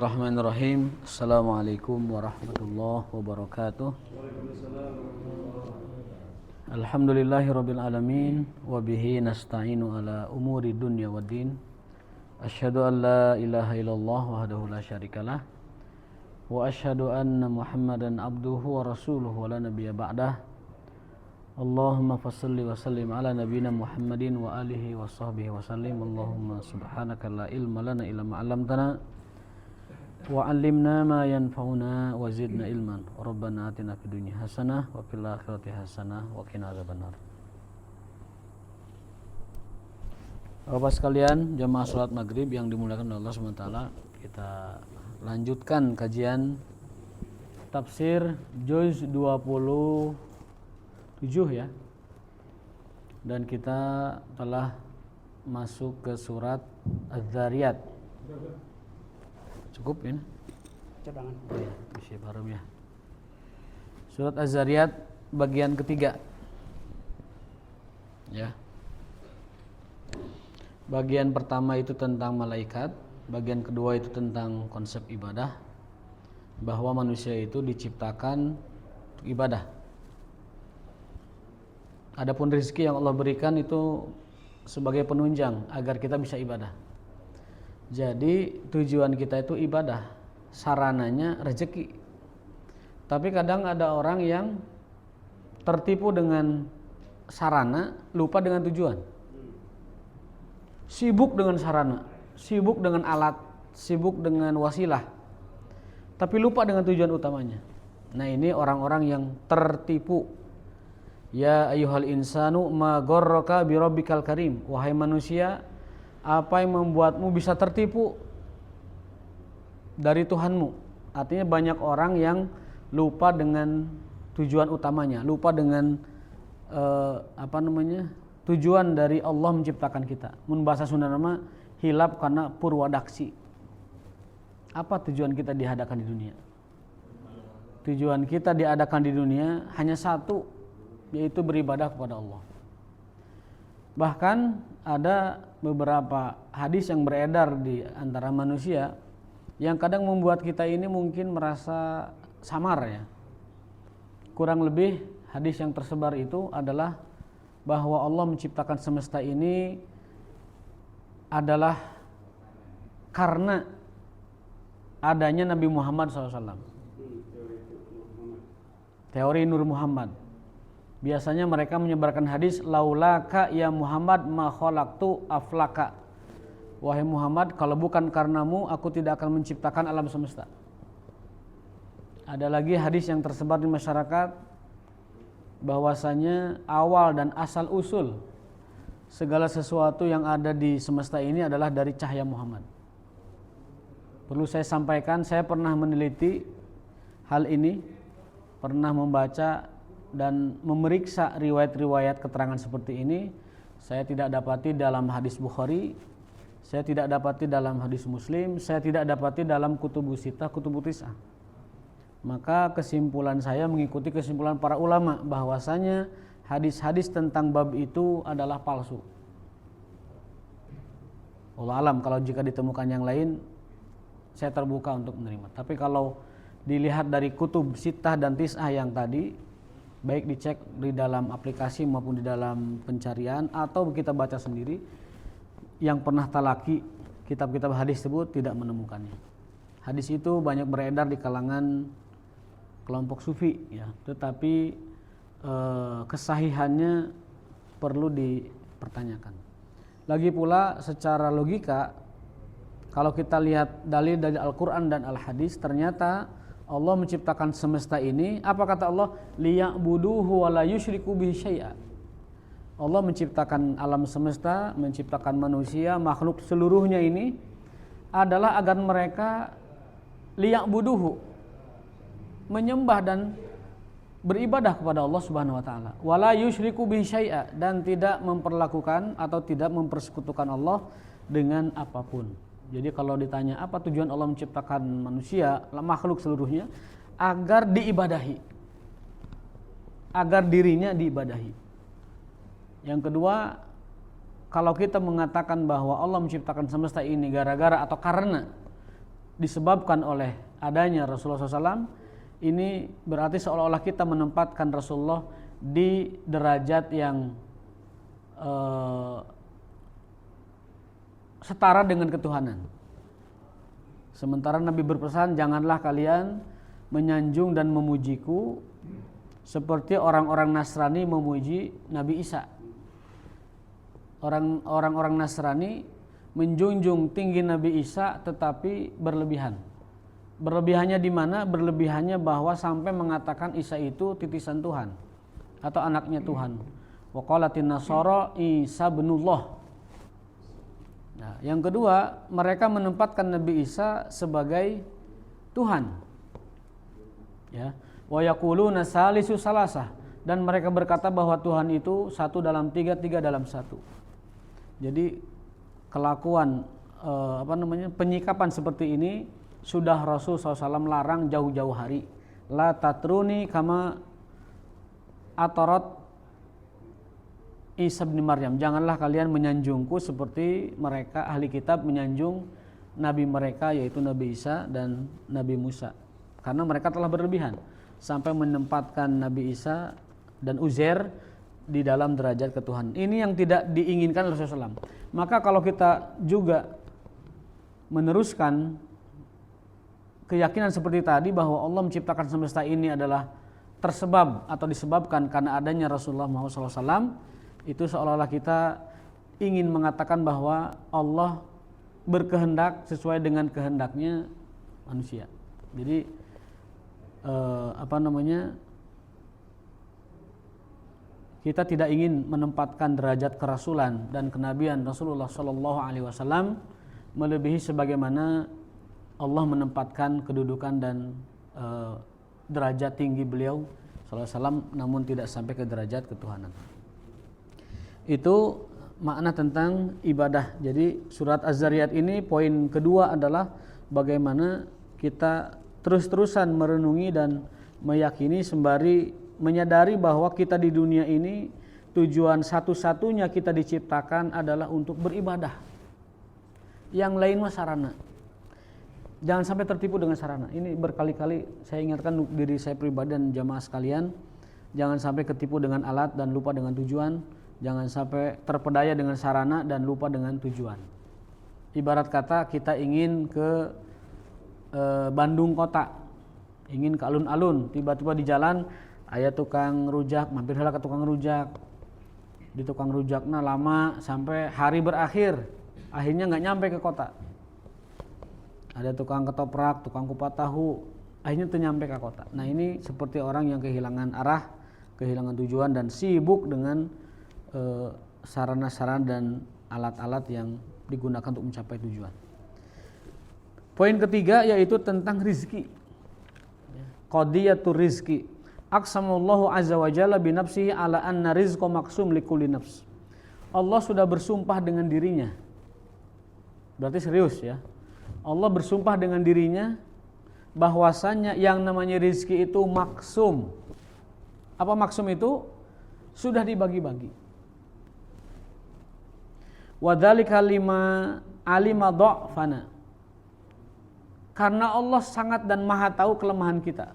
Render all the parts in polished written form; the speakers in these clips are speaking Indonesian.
Bismillahirrahmanirrahim. Assalamualaikum warahmatullahi wabarakatuh. Alhamdulillahirabbil alamin wa bihi nasta'inu ala umuri dunya waddin. Asyhadu an la ilaha illallah wahdahu la syarikalah wa asyhadu anna Muhammadan abduhu wa rasuluhu wa la nabiyya ba'dah. Allahumma fassalli wa sallim ala nabiyyina Muhammadin wa alihi wa sahbihi wa sallim. Allahumma subhanaka la ilma lana illa ma 'allamtana wa 'allimna ma yanfa'una wa zidna ilman. Rabbana atina fid dunya hasanah wa fil akhirati hasanah wa qina adzabannar. Bapak sekalian, jamaah salat maghrib yang dimuliakan oleh Allah Subhanahu wa taala, kita lanjutkan kajian tafsir juz 27 ya. Dan kita telah masuk ke surat Az-Zariyat. Cukup ini? Cadangan. Oh ya, isi harum ya. Surat Az-Zariyat bagian ketiga. Ya. Bagian pertama itu tentang malaikat, bagian kedua itu tentang konsep ibadah, bahwa manusia itu diciptakan untuk ibadah. Adapun rezeki yang Allah berikan itu sebagai penunjang agar kita bisa ibadah. Jadi tujuan kita itu ibadah, sarananya rezeki. Tapi kadang ada orang yang tertipu dengan sarana, lupa dengan tujuan. Sibuk dengan sarana, sibuk dengan alat, sibuk dengan wasilah, tapi lupa dengan tujuan utamanya. Nah, ini orang-orang yang tertipu. Ya ayyuhal insanu ma gharraka bi rabbikal karim. Wahai manusia, apa yang membuatmu bisa tertipu dari Tuhanmu? Artinya banyak orang yang lupa dengan tujuan utamanya, lupa dengan tujuan dari Allah menciptakan kita. Mun bahasa Sunda nama hilap karena purwadaksi. Apa tujuan kita diadakan di dunia? Tujuan kita diadakan di dunia hanya satu, yaitu beribadah kepada Allah. Bahkan ada beberapa hadis yang beredar di antara manusia yang kadang membuat kita ini mungkin merasa samar ya. Kurang lebih hadis yang tersebar itu adalah bahwa Allah menciptakan semesta ini adalah karena adanya Nabi Muhammad SAW. Teori Nur Muhammad. Biasanya mereka menyebarkan hadis laulaka ya Muhammad ma khalaqtu aflaka. Wahai Muhammad, kalau bukan karenamu aku tidak akan menciptakan alam semesta. Ada lagi hadis yang tersebar di masyarakat bahwasanya awal dan asal usul segala sesuatu yang ada di semesta ini adalah dari cahaya Muhammad. Perlu saya sampaikan, saya pernah meneliti hal ini, pernah membaca dan memeriksa riwayat-riwayat keterangan seperti ini. Saya tidak dapati dalam hadis Bukhari, saya tidak dapati dalam hadis Muslim, saya tidak dapati dalam kutubus sittah, kutubus tis'ah. Maka kesimpulan saya mengikuti kesimpulan para ulama bahwasanya hadis-hadis tentang bab itu adalah palsu. Wallahu alam, kalau jika ditemukan yang lain saya terbuka untuk menerima. Tapi kalau dilihat dari kutub sittah dan tis'ah yang tadi, baik dicek di dalam aplikasi maupun di dalam pencarian atau kita baca sendiri, yang pernah talaki kitab-kitab hadis tersebut tidak menemukannya. Hadis itu banyak beredar di kalangan kelompok sufi ya, tetapi kesahihannya perlu dipertanyakan. Lagi pula secara logika, kalau kita lihat dalil dari Al-Quran dan Al-Hadis, ternyata Allah menciptakan semesta ini, apa kata Allah? Liya'buduhu wa la yusyriku bihi syai'a. Allah menciptakan alam semesta, menciptakan manusia, makhluk seluruhnya ini adalah agar mereka liya'buduhu, menyembah dan beribadah kepada Allah Subhanahu wa taala. Wa la yusyriku bihi syai'a, dan tidak memperlakukan atau tidak mempersekutukan Allah dengan apapun. Jadi kalau ditanya apa tujuan Allah menciptakan manusia, makhluk seluruhnya, agar diibadahi, agar dirinya diibadahi. Yang kedua, kalau kita mengatakan bahwa Allah menciptakan semesta ini gara-gara atau karena disebabkan oleh adanya Rasulullah SAW, ini berarti seolah-olah kita menempatkan Rasulullah di derajat yang setara dengan ketuhanan. Sementara Nabi berpesan, janganlah kalian menyanjung dan memujiku seperti orang-orang Nasrani memuji Nabi Isa. Orang-orang Nasrani menjunjung tinggi Nabi Isa tetapi berlebihan. Berlebihannya di mana? Berlebihannya bahwa sampai mengatakan Isa itu titisan Tuhan atau anaknya Tuhan. Wa qalatin nasara Isa ibnullah. Nah, yang kedua, mereka menempatkan Nabi Isa sebagai Tuhan. Ya. Wa yaquluna salisu salasah, dan mereka berkata bahwa Tuhan itu satu dalam tiga, tiga dalam satu. Jadi kelakuan penyikapan seperti ini sudah Rasul SAW larang jauh-jauh hari. La tatruni kama atarat Isa bin Maryam. Janganlah kalian menyanjungku seperti mereka ahli kitab menyanjung nabi mereka, yaitu Nabi Isa dan Nabi Musa. Karena mereka telah berlebihan sampai menempatkan Nabi Isa dan Uzair di dalam derajat ketuhanan. Ini yang tidak diinginkan Rasulullah SAW. Maka kalau kita juga meneruskan keyakinan seperti tadi bahwa Allah menciptakan semesta ini adalah tersebab atau disebabkan karena adanya Rasulullah Muhammad SAW, itu seolah-olah kita ingin mengatakan bahwa Allah berkehendak sesuai dengan kehendaknya manusia. Jadi kita tidak ingin menempatkan derajat kerasulan dan kenabian Rasulullah Shallallahu Alaihi Wasallam melebihi sebagaimana Allah menempatkan kedudukan dan derajat tinggi beliau Sallallahu Alaihi Wasallam, namun tidak sampai ke derajat ketuhanan. Itu makna tentang ibadah. Jadi surat Az-Zariyat ini poin kedua adalah bagaimana kita terus-terusan merenungi dan meyakini sembari menyadari bahwa kita di dunia ini tujuan satu-satunya kita diciptakan adalah untuk beribadah. Yang lain mah sarana. Jangan sampai tertipu dengan sarana. Ini berkali-kali saya ingatkan diri saya pribadi dan jamaah sekalian, jangan sampai ketipu dengan alat dan lupa dengan tujuan. Jangan sampai terpedaya dengan sarana dan lupa dengan tujuan. Ibarat kata kita ingin ke Bandung kota, ingin ke alun-alun, tiba-tiba di jalan aya tukang rujak, mampir heula ke tukang rujak. Di tukang rujakna lama sampai hari berakhir, akhirnya nggak nyampe ke kota. Ada tukang ketoprak, tukang kupat tahu, akhirnya tuh nyampe ke kota. Nah, ini seperti orang yang kehilangan arah, kehilangan tujuan dan sibuk dengan sarana-sarana dan alat-alat yang digunakan untuk mencapai tujuan. Poin ketiga yaitu tentang rizki. Qadiyatur rizki. Aqsamallahu azza wa jalla binafsihi ala anna rizqa maqsum likulli nafs. Allah sudah bersumpah dengan dirinya. Berarti serius ya. Allah bersumpah dengan dirinya bahwasanya yang namanya rizki itu maksum. Apa maksum itu? Sudah dibagi-bagi. Wadzalika lima alima dha'fana. Karena Allah sangat dan maha tahu kelemahan kita,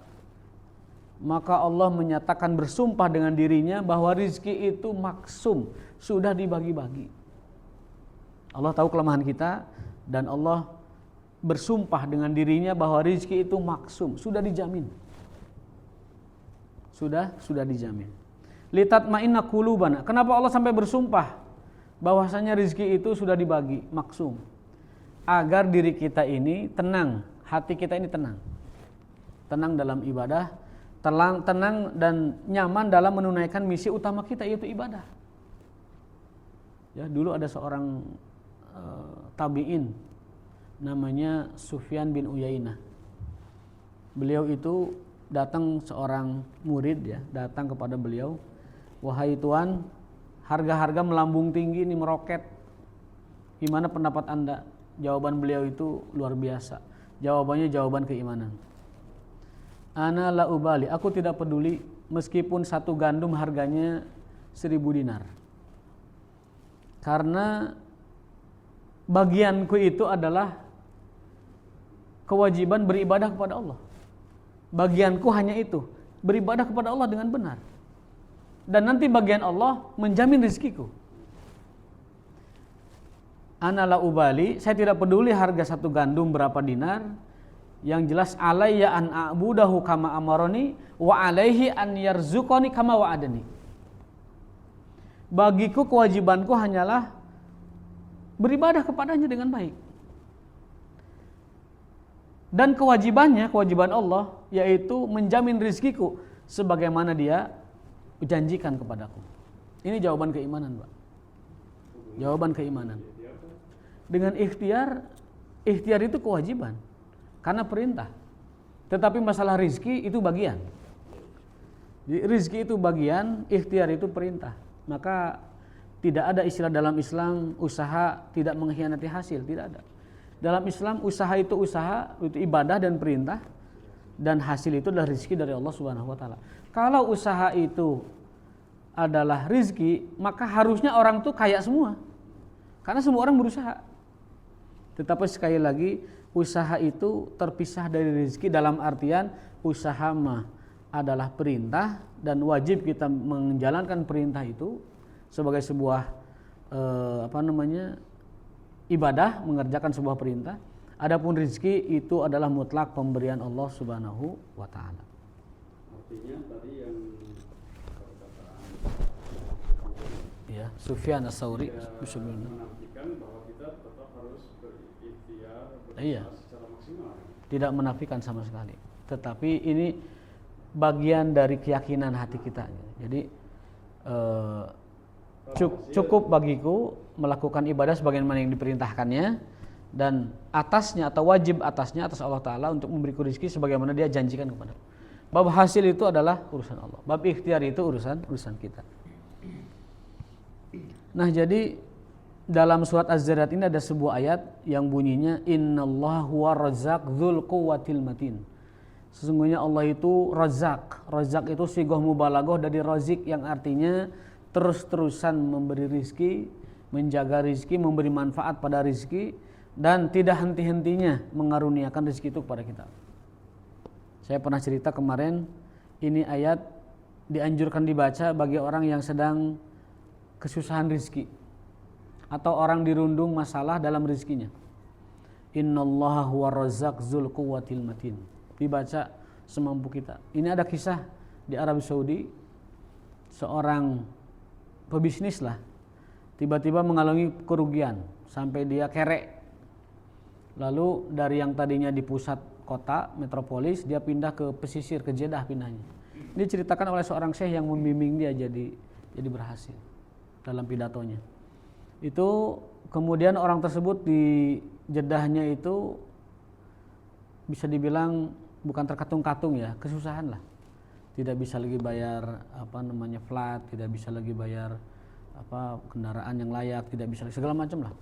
maka Allah menyatakan bersumpah dengan dirinya bahwa rizki itu maksum, sudah dibagi-bagi. Allah tahu kelemahan kita dan Allah bersumpah dengan dirinya bahwa rizki itu maksum, sudah dijamin. Sudah dijamin. Litatma'inna qulubana. Kenapa Allah sampai bersumpah bahwasanya rizki itu sudah dibagi, maksum? Agar diri kita ini tenang, hati kita ini tenang. Tenang dalam ibadah, tenang dan nyaman dalam menunaikan misi utama kita, yaitu ibadah. Ya, dulu ada seorang tabi'in namanya Sufyan bin Uyainah. Beliau itu datang seorang murid ya, datang kepada beliau, "Wahai Tuan, harga-harga melambung tinggi ini, meroket. Gimana pendapat Anda?" Jawaban beliau itu luar biasa. Jawabannya jawaban keimanan. "Ana la ubali, aku tidak peduli meskipun satu gandum harganya 1000 dinar. Karena bagianku itu adalah kewajiban beribadah kepada Allah. Bagianku hanya itu, beribadah kepada Allah dengan benar. Dan nanti bagian Allah menjamin rezekiku. Ana la ubali, saya tidak peduli harga satu gandum berapa dinar. Yang jelas alayya an a'budahu kama amaroni wa alaihi an yarzuqani kama wa'adani. Bagiku kewajibanku hanyalah beribadah kepadanya dengan baik. Dan kewajiban Allah yaitu menjamin rezekiku sebagaimana dia janjikan kepadaku. Ini jawaban keimanan, Pak. Jawaban keimanan. Dengan ikhtiar itu kewajiban karena perintah. Tetapi masalah rizki itu bagian. Jadi rizki itu bagian, ikhtiar itu perintah. Maka tidak ada istilah dalam Islam usaha tidak mengkhianati hasil, tidak ada. Dalam Islam usaha, itu ibadah dan perintah, dan hasil itu adalah rizki dari Allah Subhanahu wa taala. Kalau usaha itu adalah rizki, maka harusnya orang tuh kaya semua. Karena semua orang berusaha. Tetapi sekali lagi, usaha itu terpisah dari rizki dalam artian usaha mah adalah perintah dan wajib kita menjalankan perintah itu sebagai sebuah ibadah, mengerjakan sebuah perintah. Adapun rizki itu adalah mutlak pemberian Allah Subhanahu wa taala. Artinya tadi yang perkataan ya, Sufyan Ats-Tsauri menafikan bahwa kita tetap harus berikhtiar secara maksimal. Tidak menafikan sama sekali. Tetapi ini bagian dari keyakinan hati kita. Jadi cukup bagiku melakukan ibadah sebagaimana yang diperintahkannya, dan atasnya atau wajib atasnya atas Allah Ta'ala untuk memberiku rezeki sebagaimana dia janjikan kepada. Bab hasil itu adalah urusan Allah. Bab ikhtiar itu urusan kita. Nah, jadi dalam surat Az-Zariyat ini ada sebuah ayat yang bunyinya innallaha huwa razzaq dzul quwwatil matin. Sesungguhnya Allah itu Razzaq. Razzaq itu sigoh mubalaghah dari razik yang artinya terus-terusan memberi rizki, menjaga rizki, memberi manfaat pada rizki, dan tidak henti-hentinya mengaruniakan rizki itu kepada kita. Saya pernah cerita kemarin, ini ayat dianjurkan dibaca bagi orang yang sedang kesusahan rizki atau orang dirundung masalah dalam rizkinya. Innallaha huwa razzaq dzul quwwatil matin. Dibaca semampu kita. Ini ada kisah di Arab Saudi, seorang pebisnis lah tiba-tiba mengalami kerugian sampai dia kerek. Lalu dari yang tadinya di pusat kota metropolis dia pindah ke pesisir, ke Jeddah pindahnya. Ini diceritakan oleh seorang syekh yang membimbing dia jadi berhasil dalam pidatonya. Itu kemudian orang tersebut di Jeddahnya itu bisa dibilang bukan terkatung-katung ya, kesusahan lah. Tidak bisa lagi bayar flat, tidak bisa lagi bayar kendaraan yang layak, tidak bisa segala macam lah.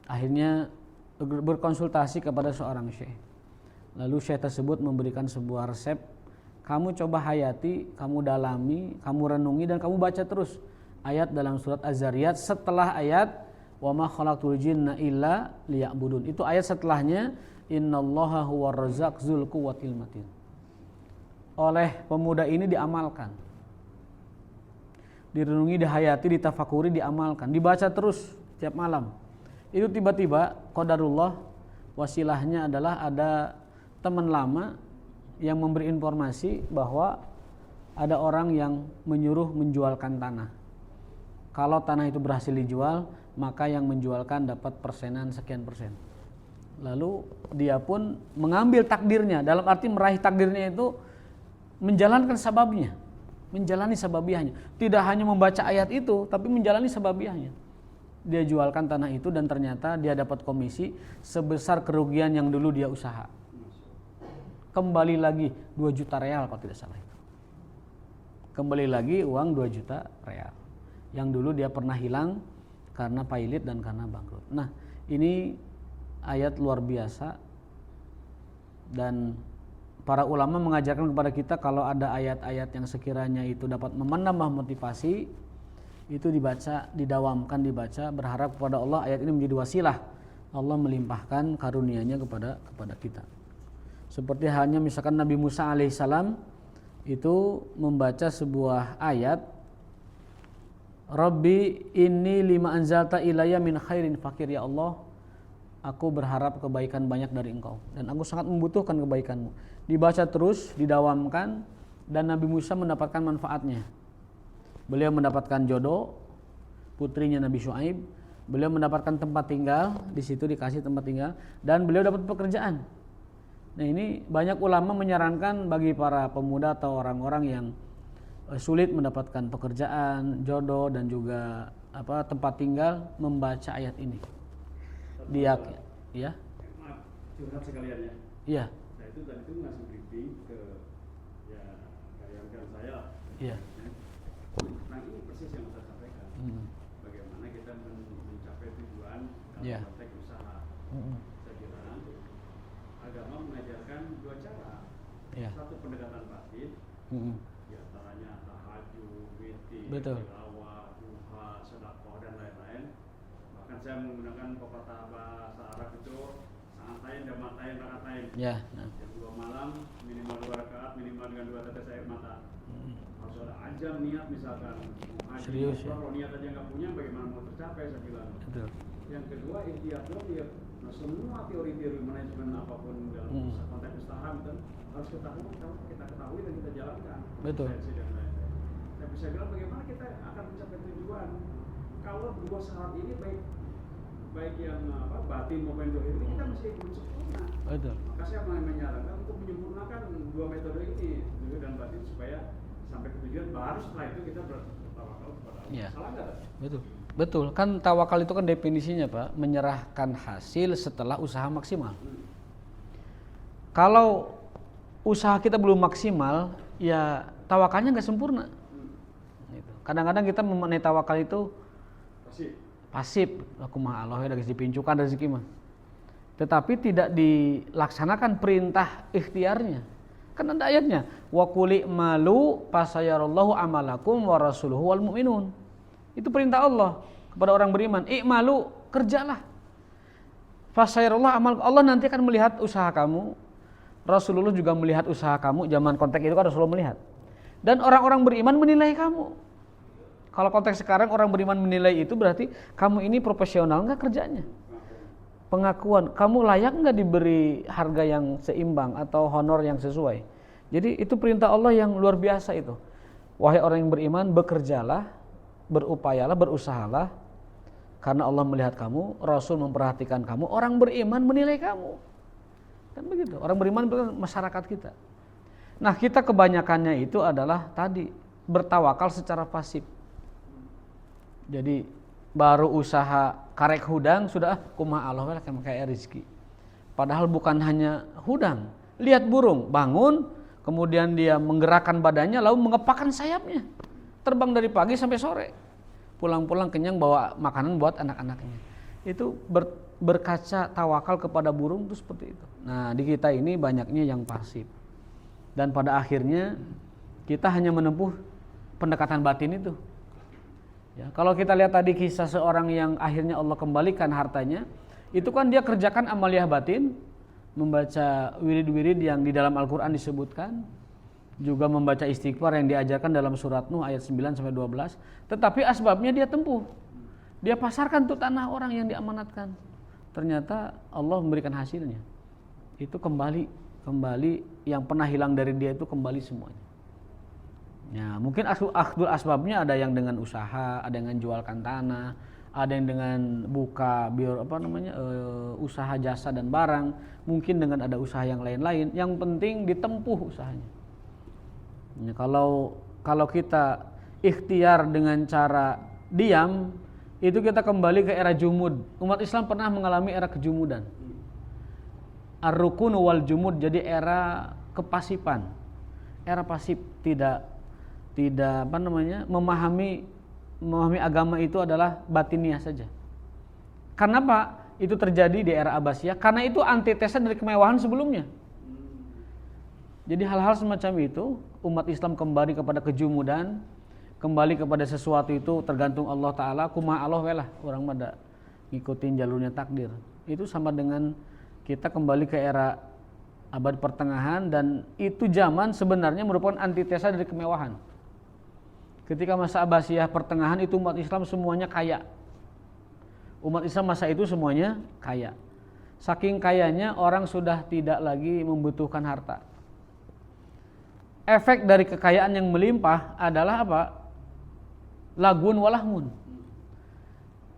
Akhirnya berkonsultasi kepada seorang syekh. Lalu syekh tersebut memberikan sebuah resep, kamu coba hayati, kamu dalami, kamu renungi, dan kamu baca terus ayat dalam surat Az-Zariyat setelah ayat wa ma khalaqtul jinna illa liya'budun. Itu ayat setelahnya innallaha huwar razzaq dzul quwwatil matin. Oleh pemuda ini diamalkan, direnungi, dihayati, ditafakuri, diamalkan, dibaca terus tiap malam. Itu tiba-tiba qadarullah, wasilahnya adalah ada teman lama yang memberi informasi bahwa ada orang yang menyuruh menjualkan tanah. Kalau tanah itu berhasil dijual, maka yang menjualkan dapat persenan sekian persen. Lalu dia pun mengambil takdirnya, dalam arti meraih takdirnya itu menjalankan sababnya, menjalani sababiahnya. Tidak hanya membaca ayat itu, tapi menjalani sababiahnya. Dia jualkan tanah itu dan ternyata dia dapat komisi sebesar kerugian yang dulu dia usaha. Kembali lagi 2 juta real kalau tidak salah itu. Kembali lagi uang 2 juta real. Yang dulu dia pernah hilang karena pailit dan karena bangkrut. Nah, ini ayat luar biasa, dan para ulama mengajarkan kepada kita kalau ada ayat-ayat yang sekiranya itu dapat menambah motivasi, itu dibaca, didawamkan dibaca, berharap kepada Allah ayat ini menjadi wasilah Allah melimpahkan karunia-Nya kepada kita. Seperti halnya misalkan Nabi Musa alaihissalam itu membaca sebuah ayat, Rabbi inni lima anzalta ilayya min khairin fakir, ya Allah, aku berharap kebaikan banyak dari Engkau dan aku sangat membutuhkan kebaikan-Mu. Dibaca terus, didawamkan, dan Nabi Musa mendapatkan manfaatnya. Beliau mendapatkan jodoh, putrinya Nabi Syuaib, beliau mendapatkan tempat tinggal, di situ dikasih tempat tinggal, dan beliau dapat pekerjaan. Nah, ini banyak ulama menyarankan bagi para pemuda atau orang-orang yang sulit mendapatkan pekerjaan, jodoh, dan juga tempat tinggal, membaca ayat ini. Dia, ya. Maaf, curhat sekalian ya. Iya. Saya itu tadi itu ngasih briefing ke karyawan saya. Iya. Nah, ini persis yang saya sampaikan. Bagaimana kita mencapai tujuan dalam konteks usaha. Saya kira agama mengajarkan dua cara. Satu, pendekatan batin. Di antaranya tahajud, witir, tilawah, duha, sedekah, dan lain-lain. Bahkan saya menggunakan pepatah bahasa Arab itu sa'atain dan matain rakaatain. Ya. Nah. Jam 2 malam minimal 2 rakaat, minimal dengan 2 tetes air mata. Harus ada ajam niat misalkan. Serius ya? Kalau niat aja nggak punya, bagaimana mau tercapai, saya bilang. Betul. Yang kedua, ikhtiar dia. Nah, semua teori-teori manajemen apapun dalam konteks usaha itu harus kita ketahui dan kita jalankan. Betul. Tapi saya bilang bagaimana kita akan mencapai tujuan kalau dua syarat ini baik yang batin maupun dohir ini kita mesti belum sempurna. Betul. Maka saya menyarankan untuk menyempurnakan dua metode ini, dohir dan batin, supaya sampai ke tujuan, baru setelah itu kita bertawakal kepada Allah. Ya. Salah nggak? Betul. Kan tawakal itu kan definisinya, Pak, menyerahkan hasil setelah usaha maksimal. Kalau usaha kita belum maksimal, ya tawakalnya nggak sempurna. Kadang-kadang kita memaknai tawakal itu pasif. Aku mah Allah ya, dipincukan rezeki mah. Tetapi tidak dilaksanakan perintah ikhtiarnya. Kan ada ayatnya, wa quli malu fasayarallahu amalakum wa rasuluhu wal mu'minun. Itu perintah Allah kepada orang beriman, i'malu, kerjalah. Fasayarallahu amal, Allah nanti akan melihat usaha kamu. Rasulullah juga melihat usaha kamu. Zaman konteks itu kan Rasulullah melihat. Dan orang-orang beriman menilai kamu. Kalau konteks sekarang orang beriman menilai itu berarti kamu ini profesional enggak kerjanya. Pengakuan, kamu layak enggak diberi harga yang seimbang atau honor yang sesuai. Jadi itu perintah Allah yang luar biasa itu. Wahai orang yang beriman, bekerjalah, berupayalah, berusahalah, karena Allah melihat kamu, Rasul memperhatikan kamu, orang beriman menilai kamu. Kan begitu. Orang beriman itu masyarakat kita. Nah, kita kebanyakannya itu adalah tadi bertawakal secara pasif. Jadi baru usaha karek hudang sudah kumaha Allah kayak rezeki. Padahal bukan hanya hudang. Lihat burung bangun, kemudian dia menggerakkan badannya lalu mengepakkan sayapnya. Terbang dari pagi sampai sore. Pulang-pulang kenyang bawa makanan buat anak-anaknya. Itu berkaca tawakal kepada burung itu seperti itu. Nah, di kita ini banyaknya yang pasif. Dan pada akhirnya kita hanya menempuh pendekatan batin itu. Ya, kalau kita lihat tadi kisah seorang yang akhirnya Allah kembalikan hartanya, itu kan dia kerjakan amaliyah batin, membaca wirid-wirid yang di dalam Al-Quran disebutkan, juga membaca istighfar yang diajarkan dalam surat Nuh ayat 9-12, tetapi asbabnya dia tempuh. Dia pasarkan tuh tanah orang yang diamanatkan. Ternyata Allah memberikan hasilnya. Itu kembali yang pernah hilang dari dia itu kembali semuanya. Ya, mungkin akhdul asbabnya ada yang dengan usaha, ada yang jualkan tanah, ada yang dengan buka usaha jasa dan barang, mungkin dengan ada usaha yang lain-lain. Yang penting ditempuh usahanya. Ya, kalau kita ikhtiar dengan cara diam, itu kita kembali ke era jumud. Umat Islam pernah mengalami era kejumudan. Ar-rukun wal jumud, jadi era kepasifan. Era pasif, tidak memahami agama itu adalah batiniah saja. Karena apa? Itu terjadi di era Abbasiyah, karena itu antitesa dari kemewahan sebelumnya. Jadi hal-hal semacam itu, umat Islam kembali kepada kejumudan, kembali kepada sesuatu itu tergantung Allah Ta'ala, kumaha Allah welah, orang mada ngikutin jalurnya takdir. Itu sama dengan kita kembali ke era abad pertengahan, dan itu zaman sebenarnya merupakan antitesa dari kemewahan. Ketika masa Abbasiyah pertengahan itu umat Islam semuanya kaya. Umat Islam masa itu semuanya kaya. Saking kayanya orang sudah tidak lagi membutuhkan harta. Efek dari kekayaan yang melimpah adalah apa? Lagun walahmun.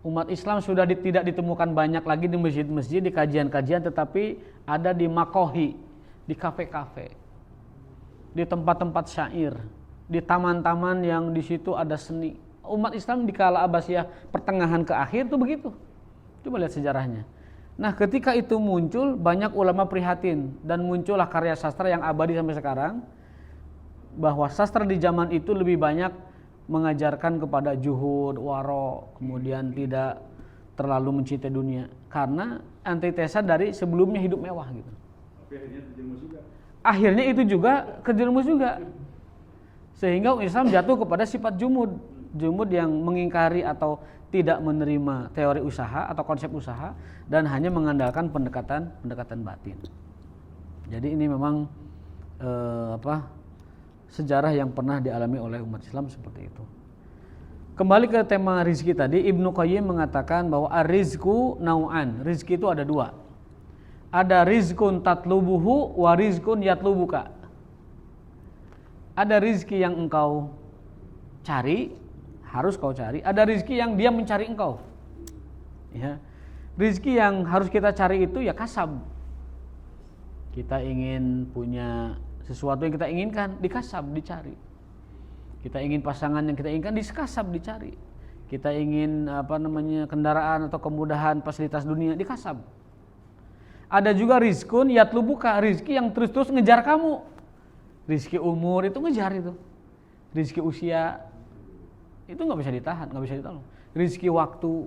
Umat Islam sudah tidak ditemukan banyak lagi di masjid-masjid, di kajian-kajian, tetapi ada di makohi, di kafe-kafe, di tempat-tempat syair, di taman-taman yang di situ ada seni. Umat Islam di kala Abbasiyah pertengahan ke akhir tuh begitu. Coba lihat sejarahnya. Nah, ketika itu muncul, banyak ulama prihatin dan muncullah karya sastra yang abadi sampai sekarang, bahwa sastra di zaman itu lebih banyak mengajarkan kepada juhud, waro, kemudian tidak terlalu mencintai dunia, karena antitesa dari sebelumnya hidup mewah gitu. Tapi akhirnya terjerumus juga. Akhirnya itu juga kejerumus juga, sehingga Islam jatuh kepada sifat jumud yang mengingkari atau tidak menerima teori usaha atau konsep usaha dan hanya mengandalkan pendekatan batin. Jadi ini memang sejarah yang pernah dialami oleh umat Islam seperti itu. Kembali ke tema rizki tadi, Ibnu Qayyim mengatakan bahwa ar-rizku nau'an. Rizki itu ada dua. Ada rizkun tatlubuhu wa rizkun yatlubuka. Ada rizki yang engkau cari, harus kau cari. Ada rizki yang dia mencari engkau. Ya. Rizki yang harus kita cari itu ya kasab. Kita ingin punya sesuatu yang kita inginkan, dikasab, dicari. Kita ingin pasangan yang kita inginkan, dikasab, dicari. Kita ingin kendaraan atau kemudahan fasilitas dunia, dikasab. Ada juga rizkun yatlubuka, rizki yang terus-terus ngejar kamu. Rizki umur itu ngejar itu. Rizki usia itu nggak bisa ditahan, nggak bisa ditolong. Rizki waktu,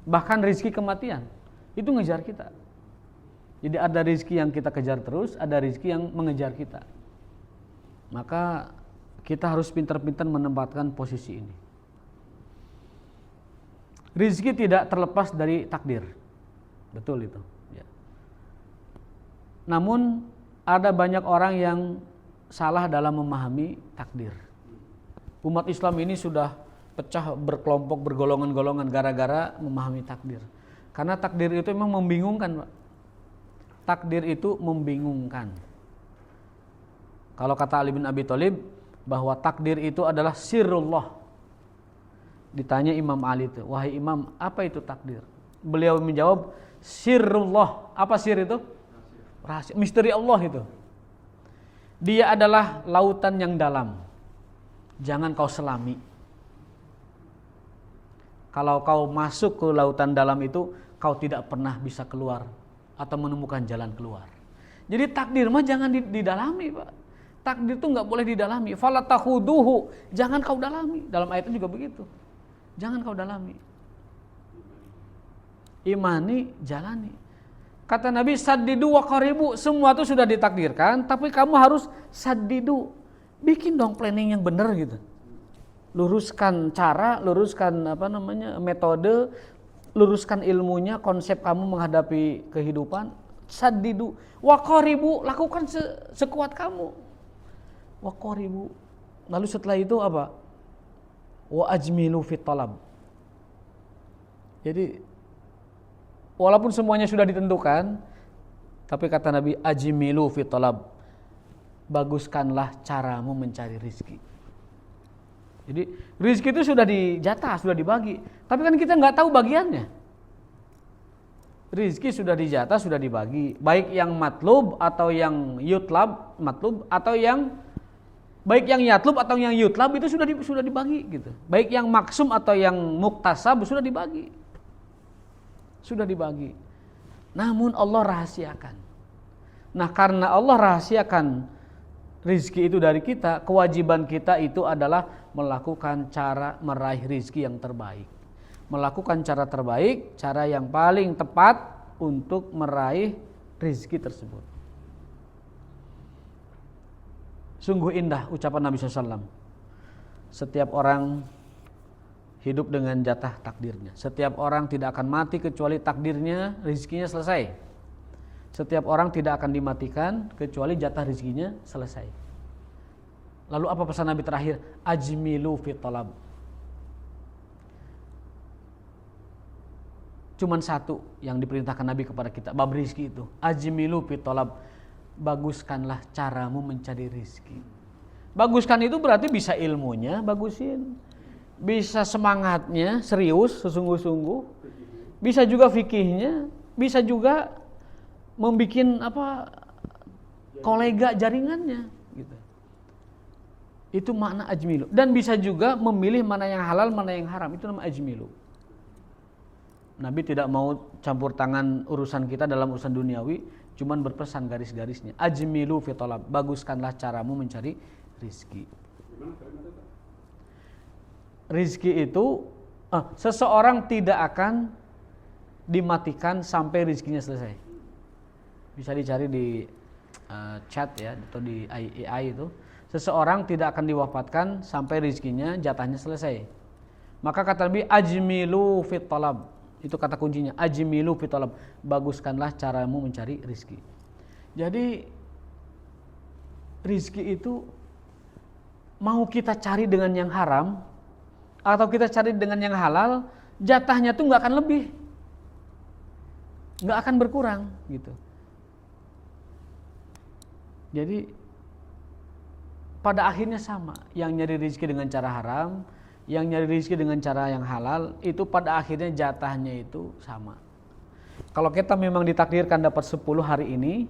bahkan rizki kematian itu ngejar kita. Jadi ada rizki yang kita kejar terus, ada rizki yang mengejar kita. Maka kita harus pintar-pintar menempatkan posisi ini. Rizki tidak terlepas dari takdir, betul itu. Ya. Namun ada banyak orang yang salah dalam memahami takdir. Umat Islam ini sudah pecah berkelompok, bergolongan-golongan gara-gara memahami takdir. Karena takdir itu memang membingungkan, Pak. Takdir itu membingungkan. Kalau kata Ali bin Abi Thalib, bahwa takdir itu adalah sirrullah. Ditanya Imam Ali itu, wahai Imam, apa itu takdir? Beliau menjawab, sirrullah. Apa sir itu? Rahasia, misteri Allah itu. Dia adalah lautan yang dalam. Jangan kau selami. Kalau kau masuk ke lautan dalam itu, kau tidak pernah bisa keluar atau menemukan jalan keluar. Jadi takdir mah jangan didalami, Pak. Takdir itu nggak boleh didalami. Fala takhuduhu, jangan kau dalami. Dalam ayat itu juga begitu. Jangan kau dalami. Imani, jalani. Kata Nabi, saddidu wa qaribu, semua itu sudah ditakdirkan, tapi kamu harus saddidu. Bikin dong planning yang benar gitu. Luruskan cara, luruskan metode, luruskan ilmunya, konsep kamu menghadapi kehidupan. Saddidu wa qaribu, lakukan sekuat kamu. Wa qaribu. Lalu setelah itu apa? Wa ajmilu fit talab. Jadi walaupun semuanya sudah ditentukan, tapi kata Nabi, ajmilu fit talab. Baguskanlah caramu mencari rizki. Jadi rizki itu sudah dijatah, sudah dibagi. Tapi kan kita nggak tahu bagiannya. Rizki sudah dijatah, sudah dibagi. Baik yang matlub atau yang yutlab, matlub atau yang baik yang yatlub atau yang yutlab itu sudah dibagi gitu. Baik yang maksum atau yang muktasab sudah dibagi. Sudah dibagi. Namun Allah rahasiakan. Nah, karena Allah rahasiakan rizki itu dari kita, kewajiban kita itu adalah melakukan cara meraih rizki yang terbaik. Melakukan cara terbaik, cara yang paling tepat untuk meraih rizki tersebut. Sungguh indah ucapan Nabi SAW. Setiap orang hidup dengan jatah takdirnya. Setiap orang tidak akan mati kecuali takdirnya, rezekinya selesai. Setiap orang tidak akan dimatikan kecuali jatah rezekinya selesai. Lalu apa pesan Nabi terakhir? Ajmilu fi talab. Cuman satu yang diperintahkan Nabi kepada kita, bab rizki itu. Ajmilu fi talab. Baguskanlah caramu mencari rizki. Baguskan itu berarti bisa ilmunya, bagusin. Bisa semangatnya, serius, sesungguh-sungguh. Bisa juga fikihnya, bisa juga membikin kolega jaringannya gitu. Itu makna ajmilu. Dan bisa juga memilih mana yang halal, mana yang haram. Itu nama ajmilu. Nabi tidak mau campur tangan urusan kita dalam urusan duniawi, cuman berpesan garis-garisnya. Ajmilu fi talab, baguskanlah caramu mencari rizki. Rizki itu seseorang tidak akan dimatikan sampai rizkinya selesai. Bisa dicari di chat ya, atau di AI itu. Seseorang tidak akan diwafatkan sampai rizkinya jatahnya selesai. Maka kata Nabi, ajmilu fit talab. Itu kata kuncinya, ajmilu fit talab. Baguskanlah caramu mencari rizki. Jadi rizki itu mau kita cari dengan yang haram atau kita cari dengan yang halal, jatahnya tuh nggak akan lebih, nggak akan berkurang gitu. Jadi pada akhirnya sama, yang nyari rezeki dengan cara haram, yang nyari rezeki dengan cara yang halal, itu pada akhirnya jatahnya itu sama. Kalau kita memang ditakdirkan dapat 10 hari ini,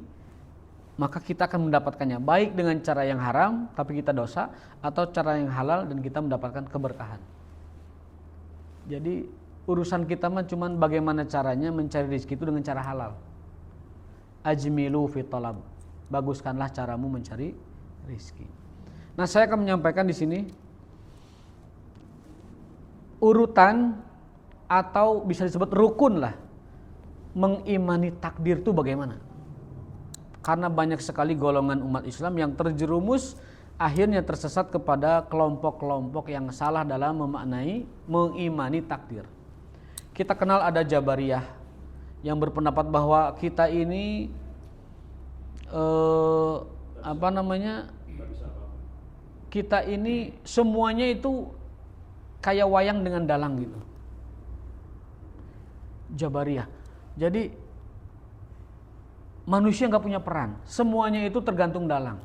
maka kita akan mendapatkannya baik dengan cara yang haram tapi kita dosa, atau cara yang halal dan kita mendapatkan keberkahan. Jadi urusan kita mah cuman bagaimana caranya mencari rezeki itu dengan cara halal. Ajmilu fi talab. Baguskanlah caramu mencari rezeki. Nah, saya akan menyampaikan di sini urutan atau bisa disebut rukun lah mengimani takdir itu bagaimana. Karena banyak sekali golongan umat Islam yang terjerumus akhirnya tersesat kepada kelompok-kelompok yang salah dalam memaknai mengimani takdir. Kita kenal ada Jabariyah yang berpendapat bahwa kita ini kita ini semuanya itu kayak wayang dengan dalang gitu. Jabariyah. Jadi manusia nggak punya peran, semuanya itu tergantung dalang.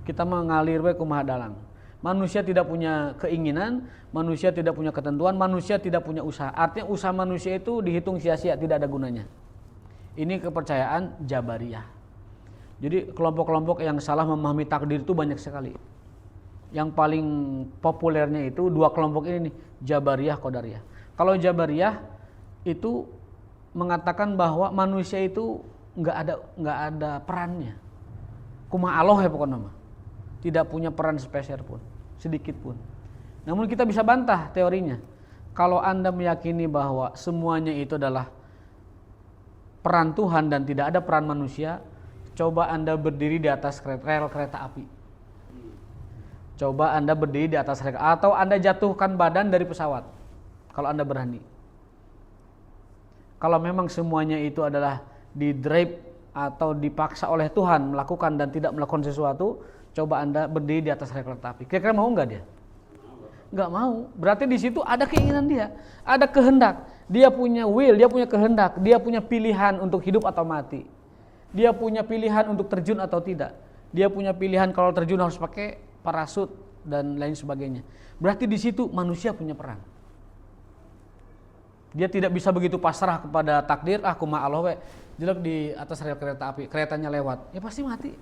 Kita mengalir we kumaha dalang. Manusia tidak punya keinginan, manusia tidak punya ketentuan, manusia tidak punya usaha. Artinya usaha manusia itu dihitung sia-sia, tidak ada gunanya. Ini kepercayaan Jabariyah. Jadi kelompok-kelompok yang salah memahami takdir itu banyak sekali. Yang paling populernya itu dua kelompok ini nih, Jabariyah, Qadariyah. Kalau Jabariyah itu mengatakan bahwa manusia itu nggak ada perannya. Kuma Allah ya pokoknya mah. Tidak punya peran spesial pun, sedikit pun. Namun kita bisa bantah teorinya. Kalau Anda meyakini bahwa semuanya itu adalah peran Tuhan dan tidak ada peran manusia, coba Anda berdiri di atas rel kereta api. Coba Anda berdiri di atas rel, atau Anda jatuhkan badan dari pesawat kalau Anda berani. Kalau memang semuanya itu adalah di-drive atau dipaksa oleh Tuhan melakukan dan tidak melakukan sesuatu, coba Anda berdiri di atas rel kereta api. Kira-kira mau enggak dia? Enggak mau. Berarti di situ ada keinginan dia, ada kehendak. Dia punya will, dia punya kehendak, dia punya pilihan untuk hidup atau mati. Dia punya pilihan untuk terjun atau tidak. Dia punya pilihan kalau terjun harus pakai parasut dan lain sebagainya. Berarti di situ manusia punya peran. Dia tidak bisa begitu pasrah kepada takdir, kumaha Allah we, jelek di atas rel kereta api, keretanya lewat, ya pasti mati.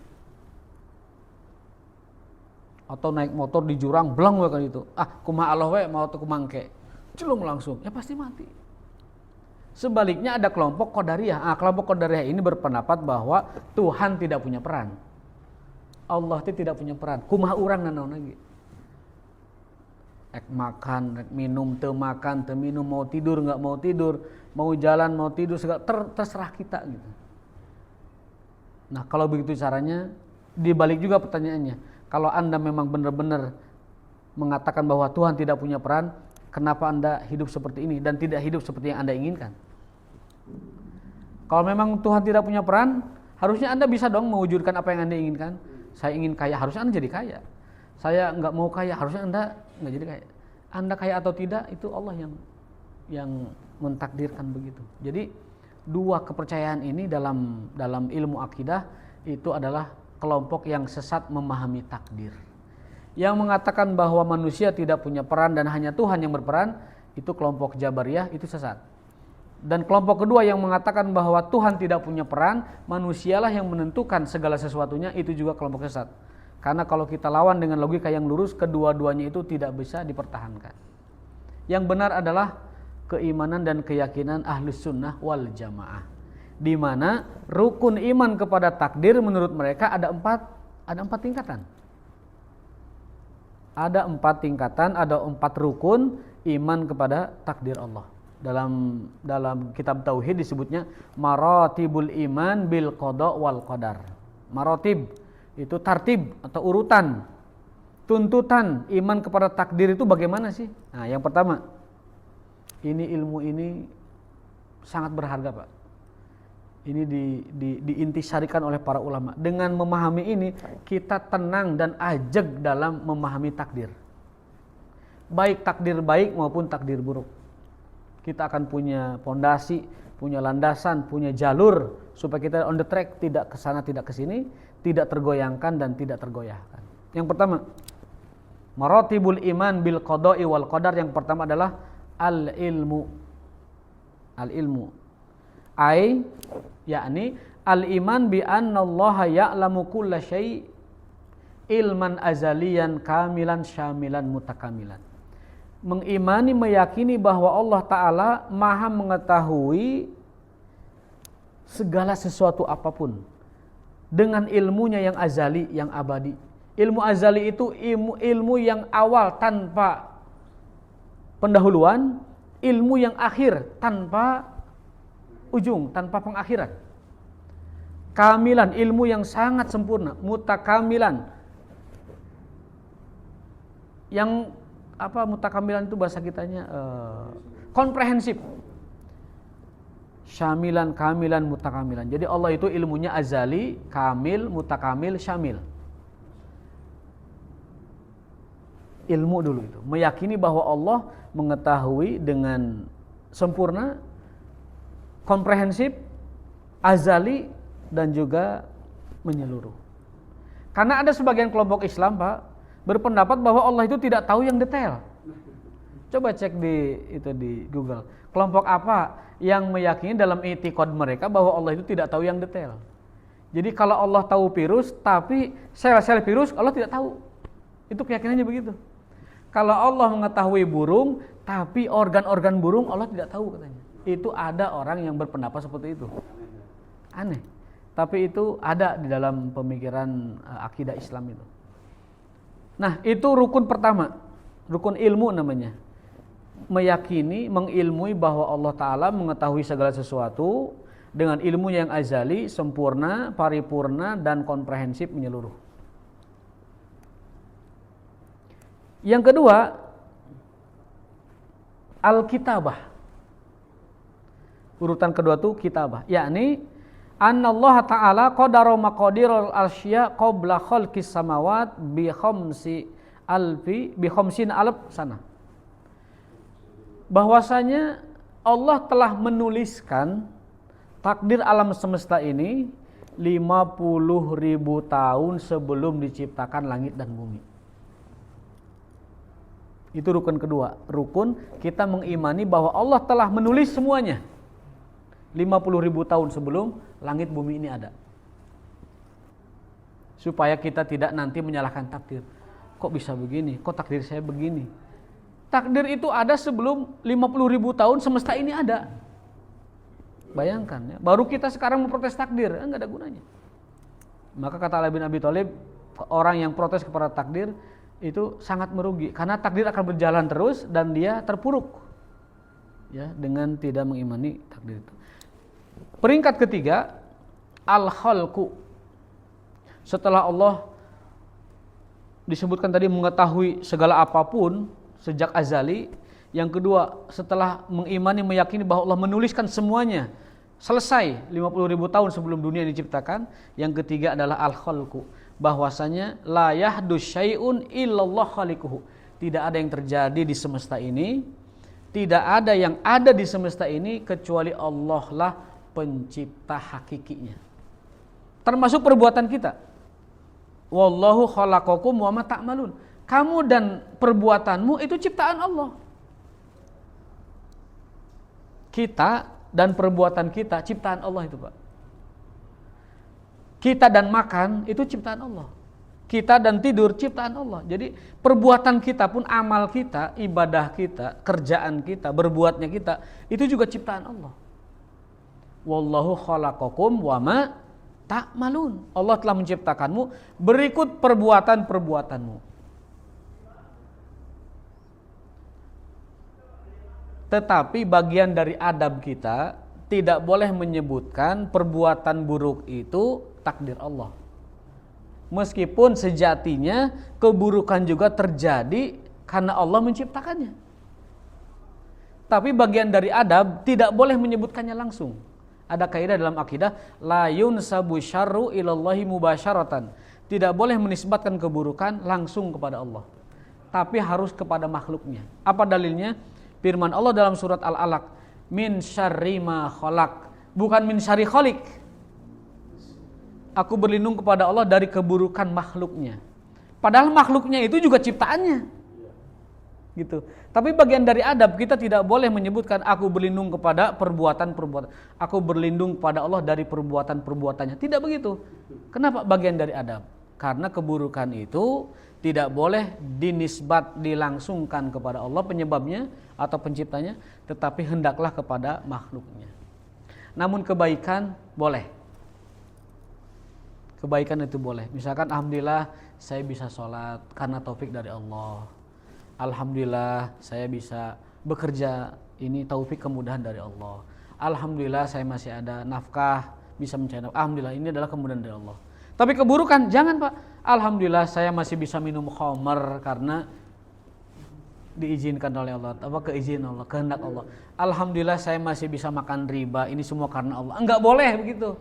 Atau naik motor di jurang, belang we kan itu. Kumaha Allah we, mau tuh kumangke, celung langsung, ya pasti mati. Sebaliknya ada kelompok Qadariyah. Kelompok Qadariyah ini berpendapat bahwa Tuhan tidak punya peran. Allah itu tidak punya peran. Kumaha urang nanaon lagi. Ek makan, ek minum, teu makan, teu minum, mau tidur enggak mau tidur, mau jalan, mau tidur, segala terserah kita gitu. Nah, kalau begitu caranya, dibalik juga pertanyaannya. Kalau Anda memang benar-benar mengatakan bahwa Tuhan tidak punya peran, kenapa Anda hidup seperti ini dan tidak hidup seperti yang Anda inginkan? Kalau memang Tuhan tidak punya peran, harusnya Anda bisa dong mewujudkan apa yang Anda inginkan. Saya ingin kaya, harusnya Anda jadi kaya. Saya nggak mau kaya, harusnya Anda nggak jadi kaya. Anda kaya atau tidak, itu Allah yang mentakdirkan begitu. Jadi dua kepercayaan ini dalam ilmu akidah itu adalah kelompok yang sesat memahami takdir. Yang mengatakan bahwa manusia tidak punya peran dan hanya Tuhan yang berperan, itu kelompok Jabariyah, itu sesat. Dan kelompok kedua yang mengatakan bahwa Tuhan tidak punya peran, manusialah yang menentukan segala sesuatunya, itu juga kelompok sesat. Karena kalau kita lawan dengan logika yang lurus, kedua-duanya itu tidak bisa dipertahankan. Yang benar adalah keimanan dan keyakinan Ahlus Sunnah wal Jamaah, di mana rukun iman kepada takdir menurut mereka ada empat tingkatan. Ada 4 tingkatan, ada 4 rukun iman kepada takdir Allah. Dalam kitab tauhid disebutnya maratibul iman bil qada wal qadar. Maratib itu tartib atau urutan, tuntutan iman kepada takdir itu bagaimana sih? Nah, yang pertama, ilmu ini sangat berharga, Pak. Ini diintisarikan oleh para ulama. Dengan memahami ini, kita tenang dan ajeg dalam memahami takdir. Baik takdir baik maupun takdir buruk. Kita akan punya pondasi, punya landasan, punya jalur supaya kita on the track, tidak ke sana tidak ke sini, tidak tergoyangkan dan tidak tergoyahkan. Yang pertama, maratibul iman bil qada'i wal qadar. Yang pertama adalah al-ilmu. Al-ilmu. Yakni al-iman bi annallaha ya'lamu kulla syai' ilman azaliyan kamilan syamilan mutakamilan. Mengimani, meyakini bahwa Allah Ta'ala maha mengetahui segala sesuatu apapun dengan ilmunya yang azali, yang abadi. Ilmu azali itu ilmu yang awal tanpa pendahuluan, ilmu yang akhir tanpa ujung, tanpa pengakhiran. Kamilan, ilmu yang sangat sempurna. Mutakamilan, yang mutakamilan itu bahasa kitanya komprehensif. Syamilan, kamilan, mutakamilan. Jadi Allah itu ilmunya azali, kamil, mutakamil, syamil. Ilmu dulu itu, meyakini bahwa Allah mengetahui dengan sempurna, komprehensif, azali, dan juga menyeluruh. Karena ada sebagian kelompok Islam, Pak, berpendapat bahwa Allah itu tidak tahu yang detail. Coba cek di Google. Kelompok apa yang meyakini dalam i'tiqad mereka bahwa Allah itu tidak tahu yang detail. Jadi kalau Allah tahu virus, tapi sel-sel virus Allah tidak tahu. Itu keyakinannya begitu. Kalau Allah mengetahui burung, tapi organ-organ burung Allah tidak tahu katanya. Itu ada orang yang berpendapat seperti itu. Aneh. Tapi itu ada di dalam pemikiran akidah Islam itu. Nah, itu rukun pertama, rukun ilmu namanya. Meyakini, mengilmui bahwa Allah Ta'ala mengetahui segala sesuatu dengan ilmu yang azali, sempurna, paripurna, dan komprehensif menyeluruh. Yang kedua, al-kitabah. Urutan kedua itu kitabah, yakni annallaha ta'ala qadara maqadirul asya qabla khalqis samawat bi khamsin alf sana. Bahwasanya Allah telah menuliskan takdir alam semesta ini 50.000 tahun sebelum diciptakan langit dan bumi. Itu rukun kedua. Rukun kita mengimani bahwa Allah telah menulis semuanya 50.000 tahun sebelum langit bumi ini ada. Supaya kita tidak nanti menyalahkan takdir. Kok bisa begini? Kok takdir saya begini? Takdir itu ada sebelum 50.000 tahun semesta ini ada. Bayangkan ya, baru kita sekarang memprotes takdir, enggak ada gunanya. Maka kata Ali bin Abi Thalib, orang yang protes kepada takdir itu sangat merugi karena takdir akan berjalan terus dan dia terpuruk. Ya, dengan tidak mengimani takdir itu. Peringkat ketiga, al-khalqu. Setelah Allah disebutkan tadi mengetahui segala apapun sejak azali, Yang kedua, setelah mengimani, meyakini bahwa Allah menuliskan semuanya, selesai 50.000 tahun sebelum dunia diciptakan. Yang ketiga adalah al-khalqu, bahwasanya la yahdus syai'un illallah khaliquhu. Tidak ada yang terjadi di semesta ini, tidak ada yang ada di semesta ini kecuali Allah lah pencipta hakikinya. Termasuk perbuatan kita. Wallahu khalaqakum wa ma ta'malun. Kamu dan perbuatanmu itu ciptaan Allah. Kita dan perbuatan kita ciptaan Allah itu, Pak. Kita dan makan itu ciptaan Allah. Kita dan tidur ciptaan Allah. Jadi perbuatan kita pun, amal kita, ibadah kita, kerjaan kita, berbuatnya kita, itu juga ciptaan Allah. Wallahu khalaqakum wa ma ta'malun. Allah telah menciptakanmu berikut perbuatan-perbuatanmu. Tetapi bagian dari adab kita tidak boleh menyebutkan perbuatan buruk itu takdir Allah. Meskipun sejatinya keburukan juga terjadi karena Allah menciptakannya. Tapi bagian dari adab tidak boleh menyebutkannya langsung. Ada kaidah dalam akidah, la yunsabu syarru ilallahi mubasyaratan. Tidak boleh menisbatkan keburukan langsung kepada Allah, tapi harus kepada makhluknya. Apa dalilnya? Firman Allah dalam surat Al-Alaq, min syarri ma khalaq, bukan min syarri khaliq. Aku berlindung kepada Allah dari keburukan makhluknya. Padahal makhluknya itu juga ciptaannya. Gitu. Tapi bagian dari adab kita tidak boleh menyebutkan aku berlindung kepada perbuatan-perbuatan. Aku berlindung kepada Allah dari perbuatan-perbuatannya. Tidak begitu. Kenapa bagian dari adab? Karena keburukan itu tidak boleh dinisbat, dilangsungkan kepada Allah penyebabnya atau penciptanya, tetapi hendaklah kepada makhluknya. Namun kebaikan boleh. Kebaikan itu boleh. Misalkan alhamdulillah saya bisa sholat karena taufik dari Allah. Alhamdulillah saya bisa bekerja, ini taufik kemudahan dari Allah. Alhamdulillah saya masih ada nafkah, bisa mencari nafkah. Alhamdulillah ini adalah kemudahan dari Allah. Tapi keburukan jangan, Pak. Alhamdulillah saya masih bisa minum khamar karena diizinkan oleh Allah, apa keizinan Allah, kehendak Allah. Alhamdulillah saya masih bisa makan riba, ini semua karena Allah. Enggak boleh begitu.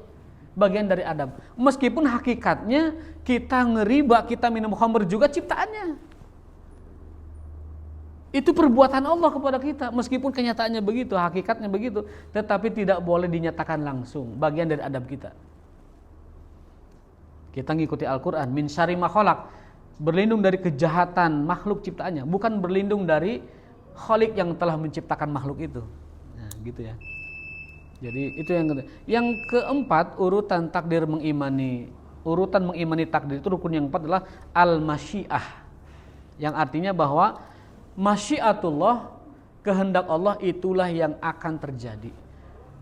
Bagian dari adab. Meskipun hakikatnya kita ngeriba, kita minum khamr juga ciptaannya. Itu perbuatan Allah kepada kita. Meskipun kenyataannya begitu, hakikatnya begitu, tetapi tidak boleh dinyatakan langsung. Bagian dari adab kita. Kita ngikuti Al-Quran, min syarri ma khalaq, berlindung dari kejahatan makhluk ciptaannya, bukan berlindung dari khalik yang telah menciptakan makhluk itu. Nah, gitu ya. Jadi itu yang kedua. Yang keempat, urutan takdir mengimani. Urutan mengimani takdir itu rukun yang keempat adalah al-masyiah. Yang artinya bahwa masyiatullah, kehendak Allah itulah yang akan terjadi.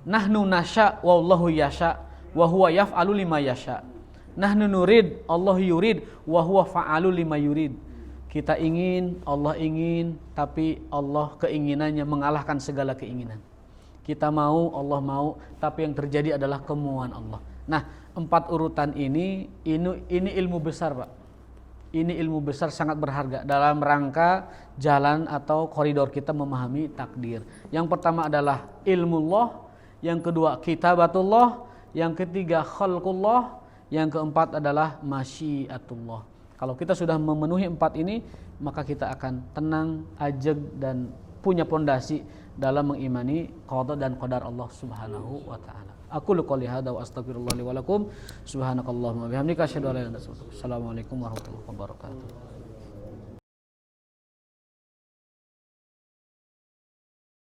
Nahnu nasya wallahu yasha wa huwa yaf'alu lima yasha. Nahnu nurid, Allah yurid, wa huwa fa'alu lima yurid. Kita ingin, Allah ingin, tapi Allah keinginannya mengalahkan segala keinginan. Kita mau, Allah mau, tapi yang terjadi adalah kemauan Allah. Nah, 4 urutan ini ilmu besar, Pak. Ini ilmu besar, sangat berharga dalam rangka jalan atau koridor kita memahami takdir. Yang pertama adalah ilmullah, yang kedua kitabatullah, yang ketiga khalqullah, yang keempat adalah masyiatullah. Kalau kita sudah memenuhi 4 ini, maka kita akan tenang, ajeg, dan punya pondasi dalam mengimani qada dan qadar Allah Subhanahu wa taala. Aku qouli hadza wa astaghfirullah li wa lakum. Subhanakallahumma wa bihamdika asyhadu an la ilaha illa anta astaghfiruka wa atubu ilaik. Assalamualaikum warahmatullahi wabarakatuh.